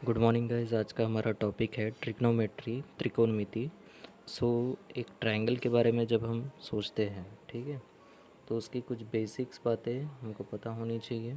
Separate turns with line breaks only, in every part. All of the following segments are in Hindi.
Good morning guys. आज का हमारा टॉपिक है ट्रिग्नोमेट्री, त्रिकोणमिति। सो एक ट्रायंगल के बारे में जब हम सोचते हैं, ठीक है, तो उसकी कुछ बेसिक्स बातें हमको पता होनी चाहिए।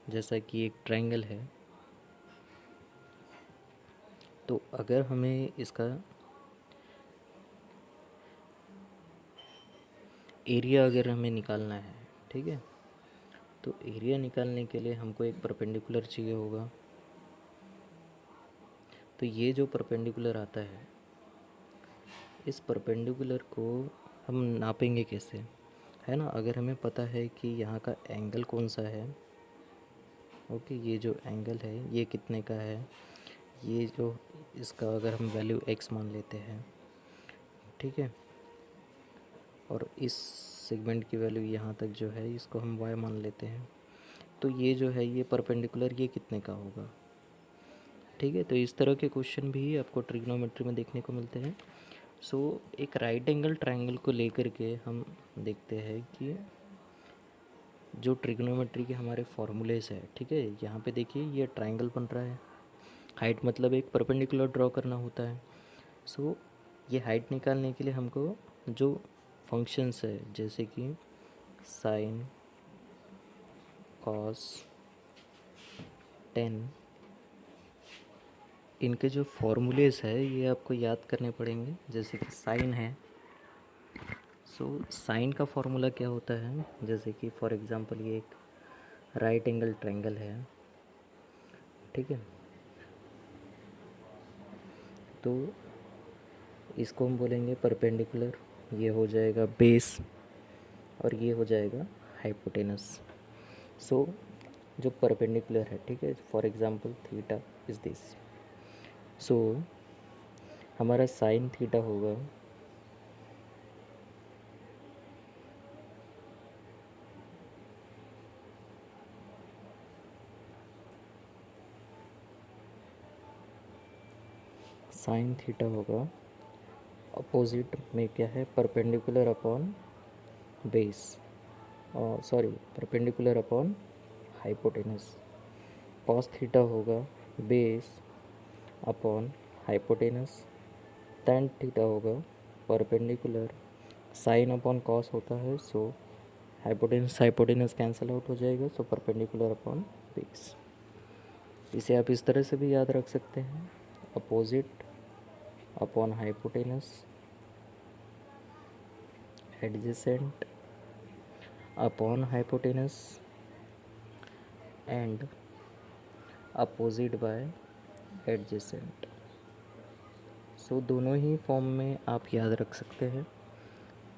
जैसा कि एक ट्रायंगल है, तो अगर हमें इसका एरिया अगर हमें निकालना है, ठीक है, तो एरिया निकालने के लिए हमको एक परपेंडिकुलर चाहिए होगा। तो ये जो परपेंडिकुलर आता है, इस परपेंडिकुलर को हम नापेंगे कैसे, है ना। अगर हमें पता है कि यहाँ का एंगल कौन सा है, ओके, ये जो एंगल है ये कितने का है, ये जो इसका अगर हम वैल्यू x मान लेते हैं, ठीक है, और इस सेगमेंट की वैल्यू यहाँ तक जो है इसको हम y मान लेते हैं, तो ये जो है ये परपेंडिकुलर ये कितने का होगा, ठीक है। तो इस तरह के क्वेश्चन भी आपको ट्रिग्नोमेट्री में देखने को मिलते हैं। सो एक राइट एंगल ट्रायंगल को लेकर के हम देखते हैं कि जो ट्रिग्नोमेट्री के हमारे फॉर्मूलेज है, ठीक है, यहाँ पे देखिए ये ट्रायंगल बन रहा है। हाइट मतलब एक परपेंडिकुलर ड्रॉ करना होता है। सो ये हाइट निकालने के लिए हमको जो फंक्शंस है जैसे कि साइन, कॉस, टेन, इनके जो फॉर्मूलेज है ये आपको याद करने पड़ेंगे। जैसे कि साइन है, सो साइन का फॉर्मूला क्या होता है, जैसे कि फॉर एग्जांपल ये एक राइट एंगल ट्रायंगल है, ठीक है, तो इसको हम बोलेंगे परपेंडिकुलर, ये हो जाएगा बेस और ये हो जाएगा हाइपोटेनस। सो जो परपेंडिकुलर है, ठीक है, for example theta is this. So हमारा साइन थीटा होगा साइन थीटा होगा अपोजिट में क्या है, perpendicular upon base, sorry, perpendicular upon hypotenuse. Cos theta होगा base upon hypotenuse. Tan theta होगा परपेंडिकुलर, साइन अपॉन कॉस होता है, so hypotenuse hypotenuse cancel out हो जाएगा, सो परपेंडिकुलर अपॉन बेस। इसे आप इस तरह से भी याद रख सकते हैं, opposite upon hypotenuse, adjacent upon hypotenuse and opposite by adjacent. So दोनों ही फॉर्म में आप याद रख सकते हैं।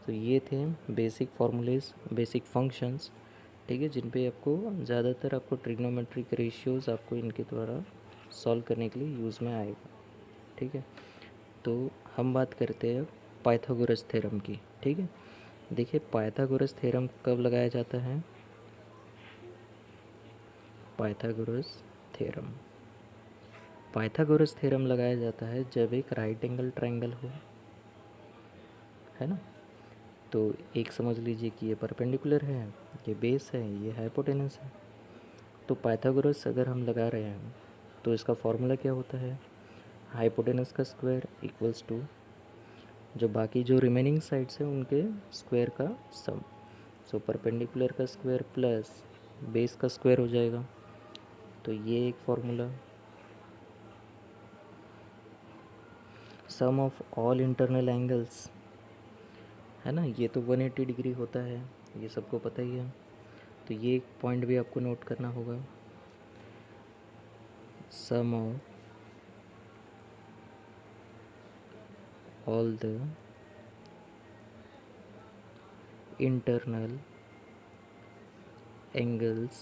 तो ये थे बेसिक फार्मूलेज, बेसिक फंक्शंस, ठीक है, जिन पे आपको ज़्यादातर आपको ट्रिग्नोमेट्रिक रेशियोज़ आपको इनके द्वारा सॉल्व करने के लिए यूज़ में आएगा, ठीक है। तो हम बात करते हैं पाइथागोरस थ्योरम की, ठीक है। देखिए पाइथागोरस थ्योरम कब लगाया जाता है, पाइथागोरस थ्योरम, पाइथागोरस थ्योरम लगाया जाता है जब एक राइट एंगल ट्रायंगल हो, है ना। तो एक समझ लीजिए कि ये परपेंडिकुलर है, ये बेस है, ये हाइपोटेनस है। तो पाइथागोरस अगर हम लगा रहे हैं तो इसका फॉर्मूला क्या होता है, हाइपोटेनस का स्क्वायर इक्वल्स टू जो बाकी जो रिमेनिंग साइड्स हैं उनके स्क्वायर का सम। सो परपेंडिकुलर का स्क्वायर प्लस बेस का स्क्वायर हो जाएगा। तो ये एक formula, sum of all internal angles, है ना, ये तो 180 डिग्री होता है, ये सबको पता ही है। तो ये एक पॉइंट भी आपको नोट करना होगा, sum of all the internal angles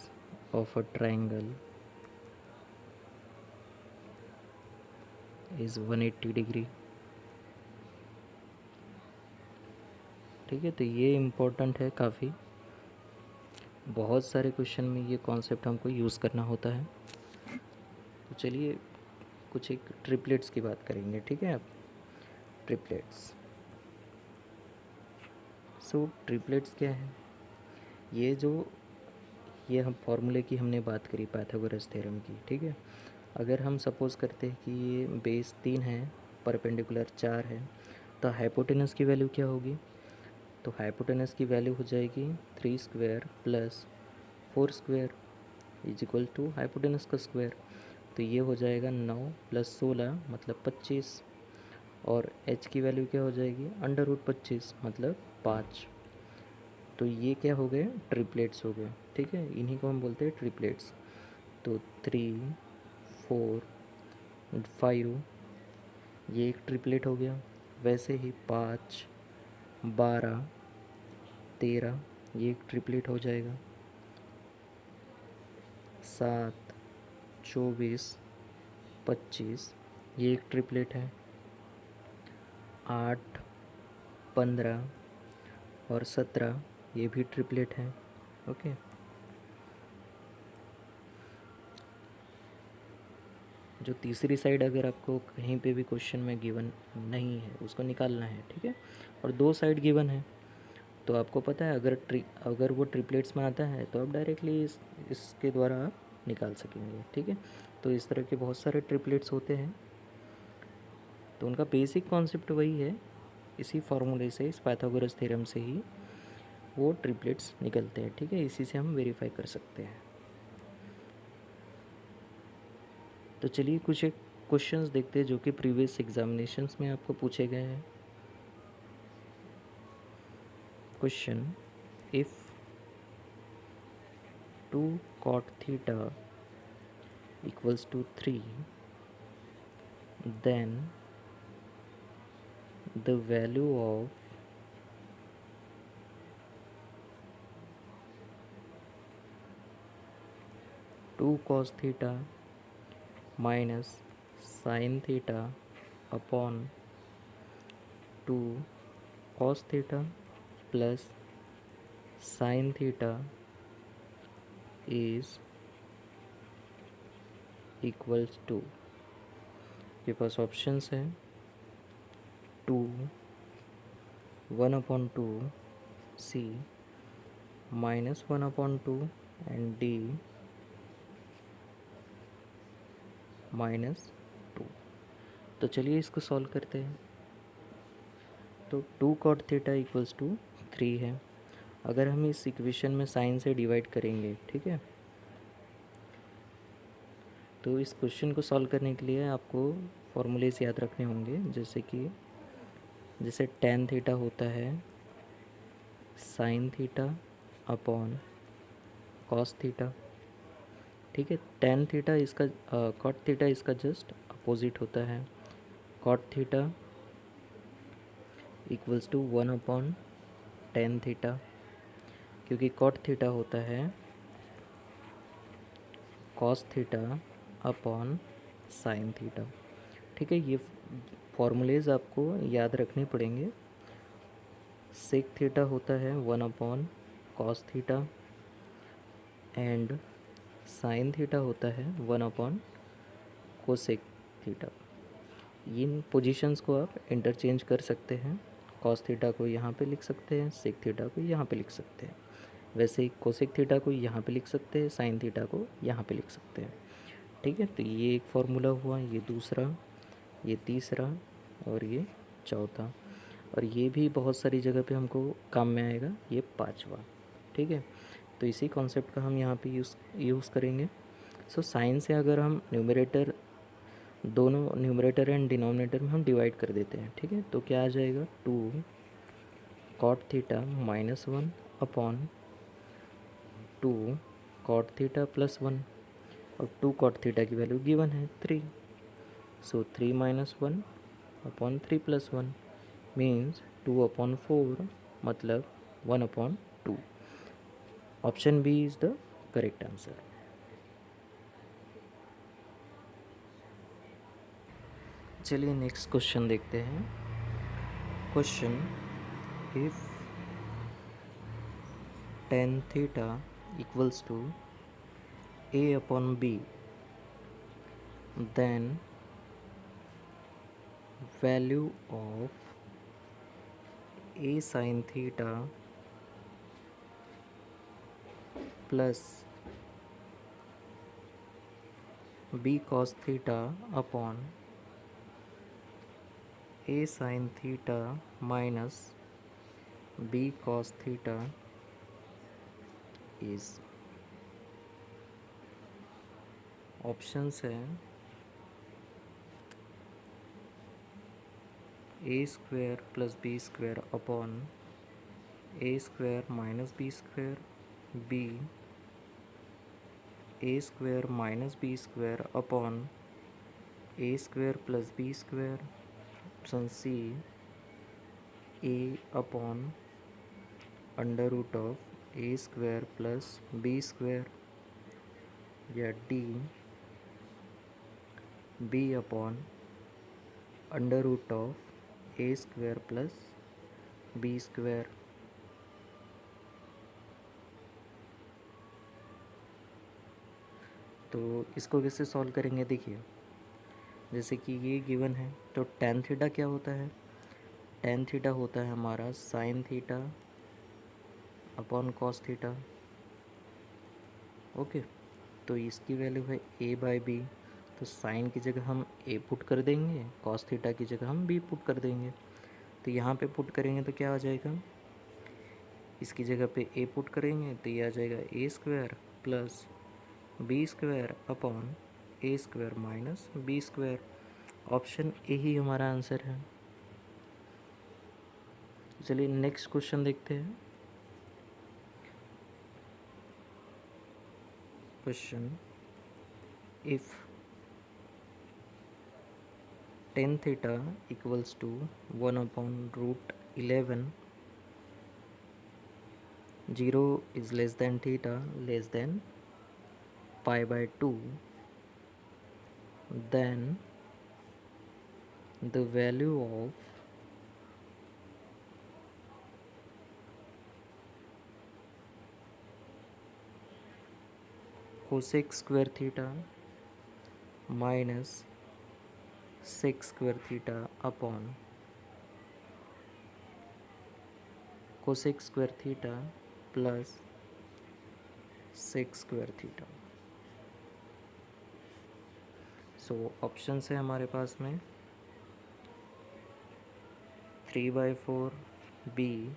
of a triangle is 180 degree, ठीक है। तो ये इम्पोर्टेंट है काफ़ी, बहुत सारे क्वेश्चन में ये कॉन्सेप्ट हमको यूज़ करना होता है। तो चलिए कुछ एक ट्रिपलेट्स की बात करेंगे, ठीक है। आप ट्रिपलेट्स, सो ट्रिपलेट्स क्या है, ये जो ये हम फॉर्मूले की हमने बात करी पाइथागोरस थ्योरम की, ठीक है। अगर हम सपोज़ करते हैं कि ये बेस 3 है, परपेंडिकुलर 4 है, तो हाइपोटेनस की वैल्यू क्या होगी? तो हाइपोटेनस की वैल्यू हो जाएगी 3 square plus 4 square is equal to hypotenuse का स्क्वायर। तो ये हो जाएगा 9 प्लस 16 मतलब 25, और h की वैल्यू क्या हो जाएगी? अंडर रूट 25 मतलब 5। तो ये क्या हो गए? ट्रिपलेट्स हो गए, ठीक है। इन्हीं को हम बोलते हैं ट्रिपलेट्स। तो 3 4 5 ये एक ट्रिपलेट हो गया। वैसे ही 5 12 13 ये एक ट्रिपलेट हो जाएगा। 7 24 25 ये एक ट्रिपलेट है। 8 15 और 17 ये भी ट्रिपलेट है। ओके। जो तीसरी साइड अगर आपको कहीं पे भी क्वेश्चन में गिवन नहीं है उसको निकालना है, ठीक है। और 2 साइड गिवन है तो आपको पता है अगर वो ट्रिपलेट्स में आता है तो आप डायरेक्टली इसके द्वारा आप निकाल सकेंगे, ठीक है। तो इस तरह के बहुत सारे ट्रिपलेट्स होते हैं, तो उनका बेसिक कॉन्सेप्ट वही है। इसी फार्मूले से, इस पाइथागोरस थ्योरम से ही वो ट्रिपलेट्स निकलते हैं, ठीक है। इसी से हम वेरीफाई कर सकते हैं। तो चलिए कुछ एक क्वेश्चंस देखते हैं जो कि प्रीवियस एग्जामिनेशंस में आपको पूछे गए हैं। Question, if 2 cot theta equals to 3, then the value of two cos theta minus sin theta upon 2 cos theta plus sin theta is equals to, के पास ऑप्शंस हैं 2, 1/2 C, -1/2 एंड D -2। तो चलिए इसको सॉल्व करते हैं। तो 2 cot थीटा इक्वल्स टू 3 है। अगर हम इस इक्वेशन में साइन से डिवाइड करेंगे, ठीक है, तो इस क्वेश्चन को सॉल्व करने के लिए आपको फॉर्मूलेस याद रखने होंगे, जैसे tan थीटा होता है sine theta upon cos theta, ठीक है। tan थीटा इसका कॉट थीटा इसका जस्ट अपोजिट होता है। Cot theta equals to 1/tan theta, क्योंकि कॉट थीटा होता है cos theta upon sine theta, ठीक है। ये फॉर्मूलेज आपको याद रखने पड़ेंगे। सेक थीटा होता है 1/cos theta and sine theta होता है 1/कोसेक थीटा। इन पोजीशंस को आप इंटरचेंज कर सकते हैं। कॉस थीटा को यहाँ पे लिख सकते हैं, सेक थीटा को यहाँ पे लिख सकते हैं। वैसे ही कोसेक थीटा को यहाँ पे लिख सकते हैं, साइन थीटा को यहाँ पे लिख सकते हैं, ठीक है। तो ये एक फार्मूला हुआ, ये दूसरा, ये तीसरा और ये चौथा, और ये भी बहुत सारी जगह पे हमको काम में आएगा, ये पांचवा, ठीक है। तो इसी कॉन्सेप्ट का हम यहाँ पे यूज़ करेंगे। सो साइन से अगर हम न्यूमरेटर, दोनों न्यूमरेटर एंड डिनोमिनेटर में हम डिवाइड कर देते हैं, ठीक है, तो क्या आ जाएगा 2 cot थीटा -1/2 cot थीटा +1, और 2 cot थीटा की वैल्यू गिवन है 3। सो 3 - 1/3 + 1 मीन्स 2/4 मतलब 1/2। Option B is the correct answer. चलिए नेक्स्ट क्वेश्चन देखते हैं। Question, if tan theta equals to a/b, then value of a sin theta plus b cos theta upon a sine theta minus b cos theta is. Options है a square plus b square upon a square minus b square, B a square minus b square upon a square plus b square, option C a upon under root of a square plus b square, या D b upon under root of a square plus b square. तो इसको कैसे सॉल्व करेंगे, देखिए जैसे कि ये गिवन है तो टेन थीटा क्या होता है, टेन थीटा होता है हमारा sine theta upon cos theta. Okay, तो इसकी वैल्यू है ए बाई बी, तो साइन की जगह हम ए पुट कर देंगे, कॉस थीटा की जगह हम बी पुट कर देंगे। तो यहाँ पे पुट करेंगे तो क्या आ जाएगा, इसकी जगह पे ए पुट करेंगे तो ये आ जाएगा a square plus b square upon a square minus b square. Option A ही हमारा आंसर है। चलिए नेक्स्ट क्वेश्चन देखते हैं। Question, if tan theta equals to 1/√11, 0 is less than theta less than pi by 2, then the value of cosec square theta minus sec square theta upon cosec square theta plus sec square theta। So option है हमारे पास में 3/4 बी,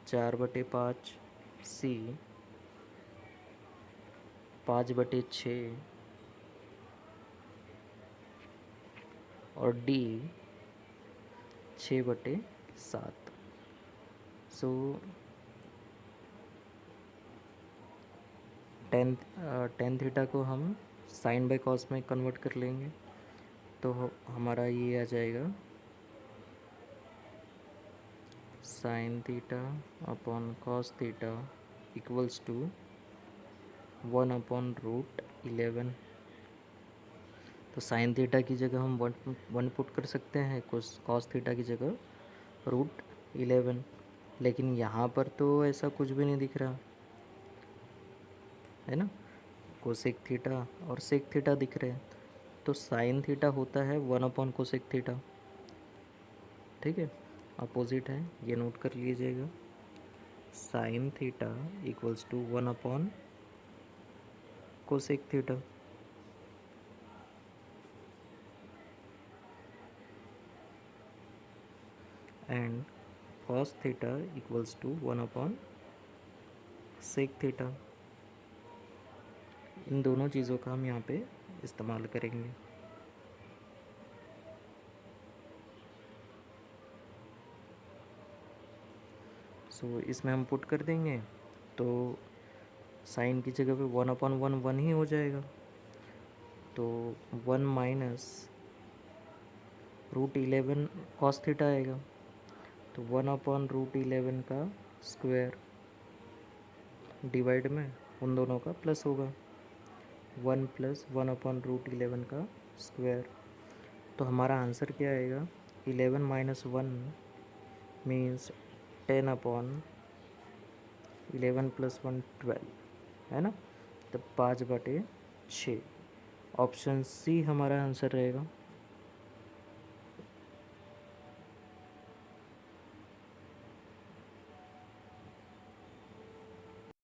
4/5 सी, 5/6 और डी 6/7। सो टेन थीटा को हम साइन बाई कॉस में कन्वर्ट कर लेंगे तो हमारा ये आ जाएगा sine theta upon cos theta equals to 1/√11। तो साइन थीटा की जगह हम वन पुट कर सकते हैं, कॉस थीटा की जगह √11, लेकिन यहाँ पर तो ऐसा कुछ भी नहीं दिख रहा है ना, कोसेक थीटा और सेक थीटा दिख रहे हैं। तो साइन थीटा होता है 1/कोसेक थीटा, ठीक है, अपोजिट है, ये नोट कर लीजिएगा। साइन थीटा इक्वल्स टू 1/कोसेक theta. And cos theta equals to 1/सेक थीटा। इन दोनों चीज़ों का हम यहाँ पे इस्तेमाल करेंगे। सो इसमें हम पुट कर देंगे तो साइन की जगह पे 1/1 ही हो जाएगा, तो 1 माइनस √11 कॉस थीटा आएगा, तो 1/√11 का स्क्वायर डिवाइड में उन दोनों का प्लस होगा, 1 + 1/√11 का स्क्वायर। तो हमारा आंसर क्या आएगा, 11 - 1 मीन्स 10/11 + 1 12, है ना, तो 5/6। ऑप्शन सी हमारा आंसर रहेगा।